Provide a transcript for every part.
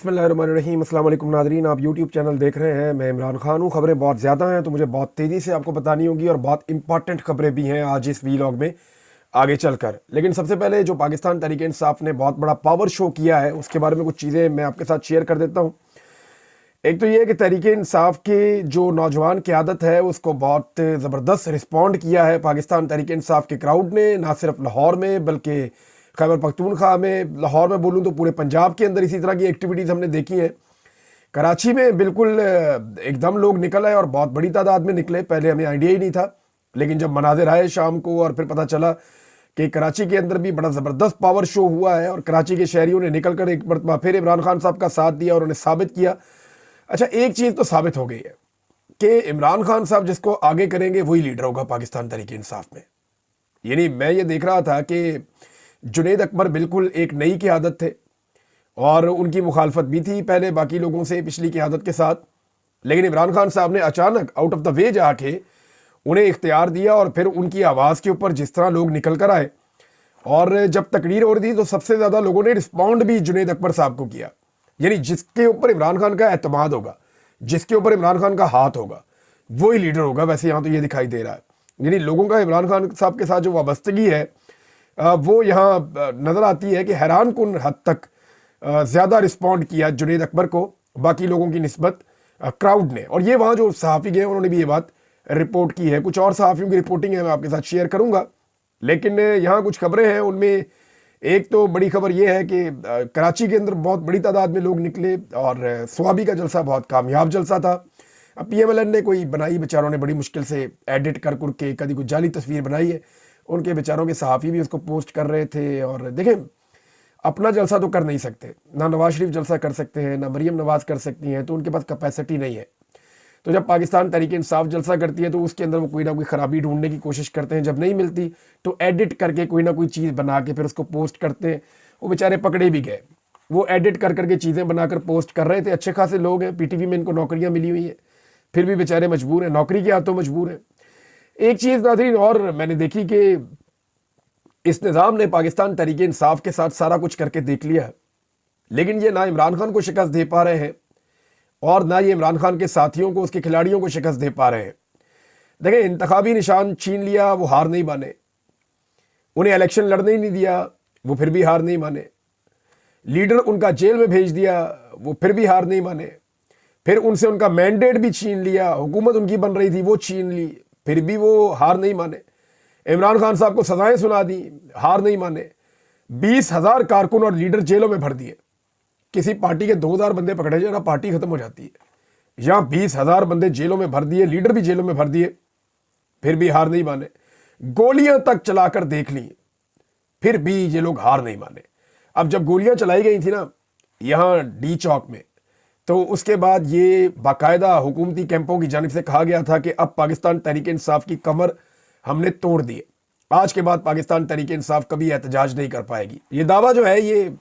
बिस्मिल्लाहिर्रहमानिर्रहीम। अस्सलाम वालेकुम नाज़रीन, आप यूट्यूब चैनल देख रहे हैं। मैं इमरान खान हूँ। खबरें बहुत ज़्यादा हैं तो मुझे बहुत तेज़ी से आपको बतानी होगी और बहुत इंपॉर्टेंट खबरें भी हैं आज इस वीलॉग में आगे चलकर। लेकिन सबसे पहले जो पाकिस्तान तहरीक इंसाफ ने बहुत बड़ा पावर शो किया है उसके बारे में कुछ चीज़ें मैं आपके साथ शेयर कर देता हूँ। एक तो ये है कि तहरीक इंसाफ के जो नौजवान क़यादत है उसको बहुत ज़बरदस्त रिस्पॉन्ड किया है पाकिस्तान तहरीक इंसाफ के क्राउड ने, ना सिर्फ लाहौर में बल्कि खैबर पख्तूनख्वा में। लाहौर में बोलूँ तो पूरे पंजाब के अंदर इसी तरह की एक्टिविटीज़ हमने देखी हैं। कराची में बिल्कुल एकदम लोग निकल आए और बहुत बड़ी तादाद में निकले। पहले हमें आइडिया ही नहीं था, लेकिन जब मनाजिर आए शाम को और फिर पता चला कि कराची के अंदर भी बड़ा ज़बरदस्त पावर शो हुआ है और कराची के शहरियों ने निकल कर एक मरतबा फिर इमरान खान साहब का साथ दिया और उन्होंने साबित किया। अच्छा, एक चीज़ तो साबित हो गई है कि इमरान खान साहब जिसको आगे करेंगे वही लीडर होगा पाकिस्तान तहरीक इंसाफ में। यानी मैं ये देख रहा था कि जुनैद अकबर बिल्कुल एक नई क़यादत थे और उनकी मुखालफत भी थी पहले बाकी लोगों से पिछली क़यादत के साथ, लेकिन इमरान खान साहब ने अचानक आउट ऑफ द वे जाके उन्हें इख्तियार दिया और फिर उनकी आवाज़ के ऊपर जिस तरह लोग निकल कर आए और जब तकरीर हो रही थी तो सबसे ज़्यादा लोगों ने रिस्पॉन्ड भी जुनैद अकबर साहब को किया। यानी जिसके ऊपर इमरान खान का एतमाद होगा, जिसके ऊपर इमरान खान का हाथ होगा, वही लीडर होगा। वैसे यहाँ तो ये दिखाई दे रहा है, यानी लोगों का इमरान खान साहब के साथ जो वाबस्तगी है वो यहाँ नज़र आती है कि हैरान कुन हद तक ज़्यादा रिस्पॉन्ड किया जुनैद अकबर को बाकी लोगों की निस्बत क्राउड ने। और ये वहाँ जो सहाफ़ी गए उन्होंने भी ये बात रिपोर्ट की है। कुछ और सहाफ़ियों की रिपोर्टिंग है, मैं आपके साथ शेयर करूँगा, लेकिन यहाँ कुछ खबरें हैं। उनमें एक तो बड़ी खबर ये है कि कराची के अंदर बहुत बड़ी तादाद में लोग निकले और स्वाबी का जलसा बहुत कामयाब जलसा था। अब PMLN ने कोई बनाई, बेचारों ने बड़ी मुश्किल से एडिट कर के कभी कोई जाली तस्वीर बनाई है, उनके बेचारों के सहाफ़ी भी उसको पोस्ट कर रहे थे। और देखें, अपना जलसा तो कर नहीं सकते, ना नवाज शरीफ जलसा कर सकते हैं, ना मरीम नवाज कर सकती हैं, तो उनके पास कैपेसिटी नहीं है। तो जब पाकिस्तान तहरीक इंसाफ जलसा करती है तो उसके अंदर वो कोई ना कोई ख़राबी ढूंढने की कोशिश करते हैं, जब नहीं मिलती तो एडिट करके कोई ना कोई चीज़ बना के फिर उसको पोस्ट करते हैं। वो बेचारे पकड़े भी गए, वो एडिट कर चीज़ें बनाकर पोस्ट कर रहे थे। अच्छे खासे लोग हैं, PTV में इनको नौकरियाँ मिली हुई हैं, फिर भी बेचारे मजबूर हैं, नौकरी के हाथों मजबूर हैं। एक चीज़ नाज़रीन और मैंने देखी कि इस निज़ाम ने पाकिस्तान तहरीक इंसाफ के साथ सारा कुछ करके देख लिया है, लेकिन ये ना इमरान खान को शिकस्त दे पा रहे हैं और ना ये इमरान खान के साथियों को, उसके खिलाड़ियों को शिकस्त दे पा रहे हैं। देखें, इंतखाबी निशान छीन लिया, वो हार नहीं माने। उन्हें इलेक्शन लड़ने ही नहीं दिया, वो फिर भी हार नहीं माने। लीडर उनका जेल में भेज दिया, वो फिर भी हार नहीं माने। फिर उनसे उनका मैंडेट भी छीन लिया, हुकूमत उनकी बन रही थी वो छीन ली, फिर भी वो हार नहीं माने। इमरान खान साहब को सजाएं सुना दी, हार नहीं माने। 20,000 कारकुन और लीडर जेलों में भर दिए। किसी पार्टी के 2,000 बंदे पकड़े जाए ना, पार्टी खत्म हो जाती है। यहाँ 20,000 बंदे जेलों में भर दिए, लीडर भी जेलों में भर दिए, फिर भी हार नहीं माने। गोलियां तक चलाकर देख ली, फिर भी ये लोग हार नहीं माने। अब जब गोलियां चलाई गई थी ना यहाँ D चौक में, तो उसके बाद ये बाकायदा हुकूमती कैंपों की जानिब से कहा गया था कि अब पाकिस्तान तहरीक इंसाफ की कमर हमने तोड़ दी है, आज के बाद पाकिस्तान तहरीक इंसाफ कभी एहतजाज नहीं कर पाएगी। ये दावा जो है ये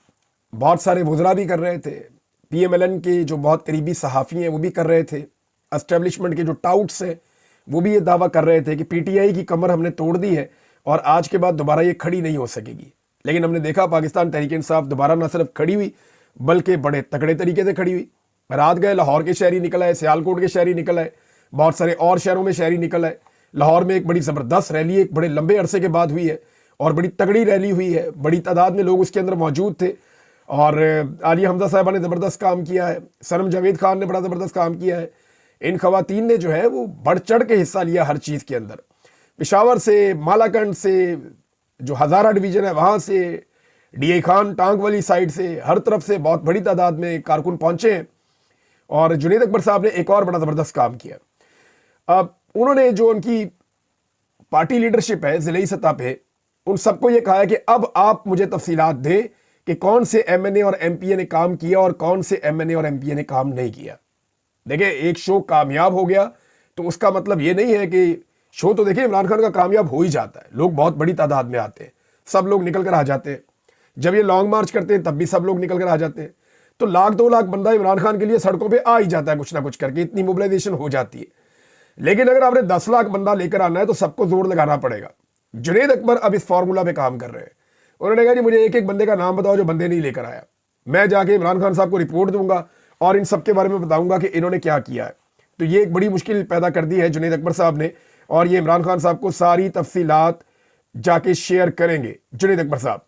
बहुत सारे वज़रा भी कर रहे थे, PMLN के जो बहुत करीबी सहाफ़ी हैं वो भी कर रहे थे, एस्टेब्लिशमेंट के जो टाउट्स हैं वो भी ये दावा कर रहे थे कि PTI की कमर हमने तोड़ दी है और आज के बाद दोबारा ये खड़ी नहीं हो सकेगी। लेकिन हमने देखा पाकिस्तान तहरीक इंसाफ दोबारा न सिर्फ खड़ी हुई बल्कि बड़े तगड़े तरीके से खड़ी हुई। रात गए लाहौर के शहरी निकल आए, सियालकोट के शहरी निकल आए, बहुत सारे और शहरों में शहरी निकल आए। लाहौर में एक बड़ी ज़बरदस्त रैली एक बड़े लंबे अरसे के बाद हुई है और बड़ी तगड़ी रैली हुई है, बड़ी तादाद में लोग उसके अंदर मौजूद थे और आलिया हमजा साहिबा ने ज़बरदस्त काम किया है, सनम जावेद खान ने बड़ा ज़बरदस्त काम किया है। इन खवातीन ने जो है वो बढ़ चढ़ के हिस्सा लिया हर चीज़ के अंदर। पेशावर से, मालाकंड से, जो हज़ारा डिवीज़न है वहाँ से, DI खान टांग वाली साइड से, हर तरफ से बहुत बड़ी तादाद में कारकुन पहुँचे हैं और जुनैद अकबर साहब ने एक और बड़ा ज़बरदस्त काम किया। अब उन्होंने जो उनकी पार्टी लीडरशिप है ज़िले सतह पे, उन सबको ये कहा है कि अब आप मुझे तफसीलात दें कि कौन से MNA और MPA ने काम किया और कौन से MNA और MPA ने काम नहीं किया। देखिए, एक शो कामयाब हो गया तो उसका मतलब ये नहीं है कि शो, तो देखिए इमरान खान का कामयाब हो ही जाता है, लोग बहुत बड़ी तादाद में आते हैं, सब लोग निकल कर आ जाते हैं। जब ये लॉन्ग मार्च करते हैं तब भी सब लोग निकल कर आ जाते हैं, तो 1,00,000 2 लाख बंदा इमरान खान के लिए सड़कों पर आ ही जाता है कुछ ना कुछ करके, इतनी मोबिलाइजेशन हो जाती है। लेकिन अगर आपने 10 लाख बंदा लेकर आना है तो सबको जोर लगाना पड़ेगा। जुनैद अकबर अब इस फार्मूला पे काम कर रहे हैं। उन्होंने कहा जी मुझे एक एक बंदे का नाम बताओ जो बंदे नहीं लेकर आया। میں جا کے عمران خان صاحب کو رپورٹ دوں گا اور ان سب کے بارے میں بتاؤں گا کہ انہوں نے کیا کیا ہے. تو یہ ایک بڑی مشکل پیدا کر دی ہے جنید اکبر صاحب نے, اور یہ عمران خان صاحب کو ساری تفصیلات جا کے شیئر کریں گے جنید اکبر صاحب.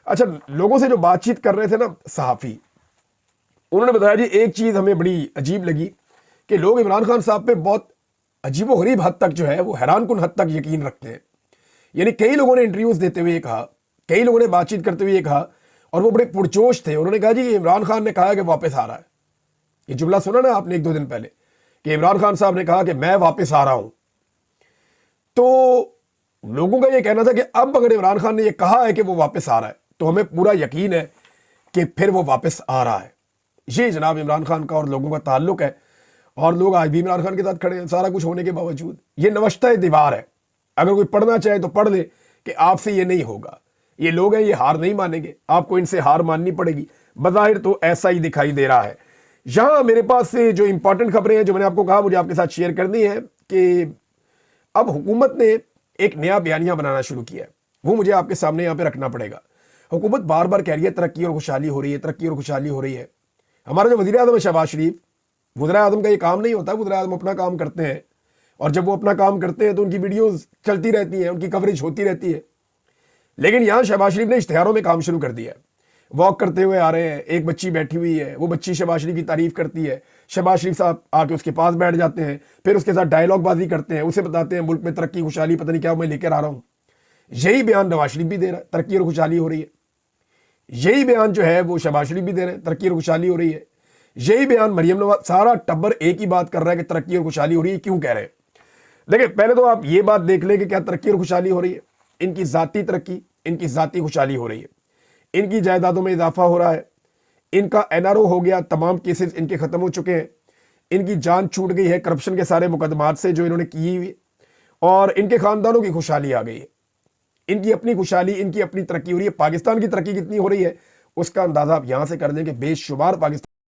اچھا, لوگوں سے جو بات چیت کر رہے تھے نا صحافی, انہوں نے بتایا جی ایک چیز ہمیں بڑی عجیب لگی کہ لوگ عمران خان صاحب پہ بہت عجیب و غریب حد تک جو ہے وہ حیران کن حد تک یقین رکھتے ہیں. یعنی کئی لوگوں نے انٹرویوز دیتے ہوئے یہ کہا, کئی لوگوں نے بات چیت کرتے ہوئے یہ کہا, اور وہ بڑے پرجوش تھے. انہوں نے کہا جی یہ عمران خان نے کہا کہ واپس آ رہا ہے. یہ جملہ سنا نا آپ نے 1-2 دن پہلے کہ عمران خان صاحب نے کہا کہ میں واپس آ رہا ہوں. تو لوگوں کا یہ کہنا تھا کہ اب اگر عمران خان نے یہ کہا ہے کہ وہ واپس آ رہا ہے تو ہمیں پورا یقین ہے کہ پھر وہ واپس آ رہا ہے. یہ جناب عمران خان کا اور لوگوں کا تعلق ہے, اور لوگ آج بھی عمران خان کے ساتھ کھڑے ہیں سارا کچھ ہونے کے باوجود. یہ نوشتہ دیوار ہے, اگر کوئی پڑھنا چاہے تو پڑھ لے کہ آپ سے یہ نہیں ہوگا. یہ لوگ ہیں, یہ ہار نہیں مانیں گے, آپ کو ان سے ہار ماننی پڑے گی. بظاہر تو ایسا ہی دکھائی دے رہا ہے. یہاں میرے پاس سے جو امپورٹنٹ خبریں ہیں جو میں نے آپ کو کہا مجھے آپ کے ساتھ شیئر کرنی ہے کہ اب حکومت نے ایک نیا بیانیہ بنانا شروع کیا ہے, وہ مجھے آپ کے سامنے یہاں پہ رکھنا پڑے گا. حکومت بار بار کہہ رہی ہے ترقی اور خوشحالی ہو رہی ہے, ترقی اور خوشحالی ہو رہی ہے. ہمارا جو وزیر اعظم ہے شہباز شریف, وزیر اعظم کا یہ کام نہیں ہوتا. وزیر اعظم اپنا کام کرتے ہیں, اور جب وہ اپنا کام کرتے ہیں تو ان کی ویڈیوز چلتی رہتی ہیں, ان کی کوریج ہوتی رہتی ہے. لیکن یہاں شہباز شریف نے اشتہاروں میں کام شروع کر دیا ہے. واک کرتے ہوئے آ رہے ہیں, ایک بچی بیٹھی ہوئی ہے, وہ بچی شہباز شریف کی تعریف کرتی ہے, شہباز شریف صاحب آ کے اس کے پاس بیٹھ جاتے ہیں, پھر اس کے ساتھ ڈائلاگ بازی کرتے ہیں, اسے بتاتے ہیں ملک میں ترقی خوشحالی پتہ نہیں کیا میں لے کر آ رہا ہوں. یہی بیان نواز شریف بھی دے رہا ہے, ترقی اور خوشحالی ہو رہی ہے. یہی بیان جو ہے وہ شہباز شریف بھی دے رہے ہیں, ترقی اور خوشحالی ہو رہی ہے. یہی بیان مریم نواز, سارا ٹبر ایک ہی بات کر رہا ہے کہ ترقی اور خوشحالی ہو رہی ہے. کیوں کہہ رہے ہیں؟ دیکھیں پہلے تو آپ یہ بات دیکھ لیں کہ کیا ترقی اور خوشحالی ہو رہی ہے. ان کی ذاتی ترقی, ان کی ذاتی خوشحالی ہو رہی ہے. ان کی جائیدادوں میں اضافہ ہو رہا ہے, ان کا NRO ہو گیا, تمام کیسز ان کے ختم ہو چکے ہیں, ان کی جان چھوٹ گئی ہے کرپشن کے سارے مقدمات سے جو انہوں نے کی ہوئی, اور ان کے خاندانوں کی خوشحالی آ گئی ہے. ان کی اپنی خوشحالی, ان کی اپنی ترقی ہو رہی ہے. پاکستان کی ترقی کتنی ہو رہی ہے اس کا اندازہ آپ یہاں سے کر دیں کہ بے شمار پاکستان